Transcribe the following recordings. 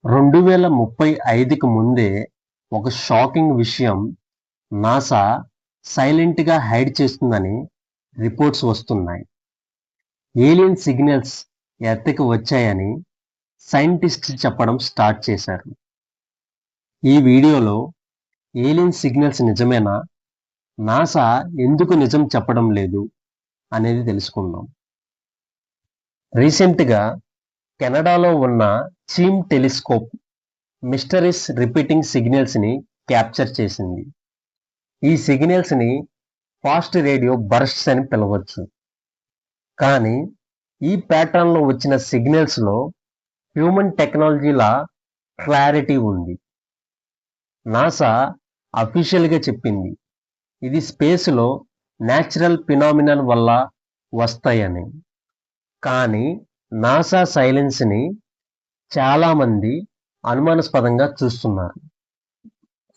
2035కి ముందే ఒక షాకింగ్ విషయం నాసా సైలెంట్గా హైడ్ చేస్తుందని రిపోర్ట్స్ వస్తున్నాయి. ఏలియన్ సిగ్నల్స్ ఎర్త్‌కి వచ్చాయని సైంటిస్ట్స్ చెప్పడం స్టార్ట్ చేశారు. ఈ వీడియోలో ఏలియన్ సిగ్నల్స్ నిజమేనా, నాసా ఎందుకు నిజం చెప్పడం లేదు అనేది తెలుసుకుందాం. రీసెంట్గా కెనడాలో ఉన్న చీమ్ టెలిస్కోప్ మిస్టరీస్ రిపీటింగ్ సిగ్నల్స్ ని క్యాప్చర్ చేసింది. ఈ సిగ్నల్స్ ని ఫాస్ట్ రేడియో బర్స్ట్స్ అని పిలవచ్చు. కానీ ఈ ప్యాటర్న్ లో వచ్చిన సిగ్నల్స్ లో హ్యూమన్ టెక్నాలజీలా క్లారిటీ ఉంది. నాసా అఫీషియల్ గా చెప్పింది ఇది స్పేస్ లో న్యాచురల్ ఫినామినన్ వల్ల వస్తాయని. కానీ నాసా సైలెన్స్ ని చాలా మంది అనుమానాస్పదంగా చూస్తున్నారు.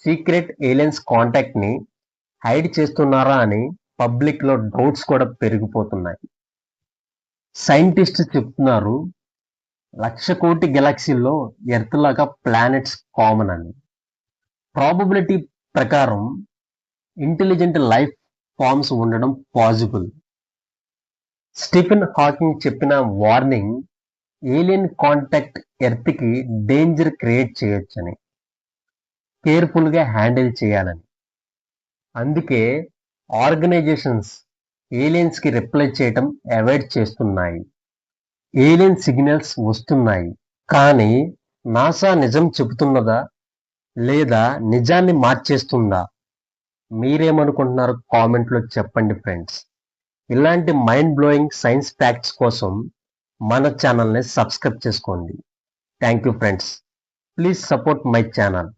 సీక్రెట్ ఏలియన్స్ కాంటాక్ట్ ని హైడ్ చేస్తున్నారా అని పబ్లిక్ లో డౌట్స్ కూడా పెరిగిపోతున్నాయి. సైంటిస్ట్ చెప్తున్నారు 1,00,000 కోటి గెలాక్సీల్లో ఎర్త్ లాగా ప్లానెట్స్ కామన్ అని. ప్రాబబిలిటీ ప్రకారం ఇంటెలిజెంట్ లైఫ్ ఫార్మ్స్ ఉండడం పాసిబుల్. స్టీఫెన్ హాకింగ్ చెప్పిన వార్నింగ్ ఏలియన్ కాంటాక్ట్ ఎర్త్ కి డేంజర్ క్రియేట్ చేయొచ్చని, కేర్ఫుల్ గా హ్యాండిల్ చేయాలని. అందుకే ఆర్గనైజేషన్స్ ఏలియన్స్ కి రిప్లై చేయటం అవాయిడ్ చేస్తున్నాయి. ఏలియన్ సిగ్నల్స్ వస్తున్నాయి, కానీ నాసా నిజం చెబుతున్నదా లేదా నిజాన్ని మార్చేస్తుందా? మీరేమనుకుంటున్నారు కామెంట్ లో చెప్పండి ఫ్రెండ్స్. ఇలాంటి మైండ్ బ్లోయింగ్ సైన్స్ ఫ్యాక్ట్స్ కోసం మన ఛానల్ ని సబ్స్క్రైబ్ చేసుకోండి. Thank you friends. Please support my channel.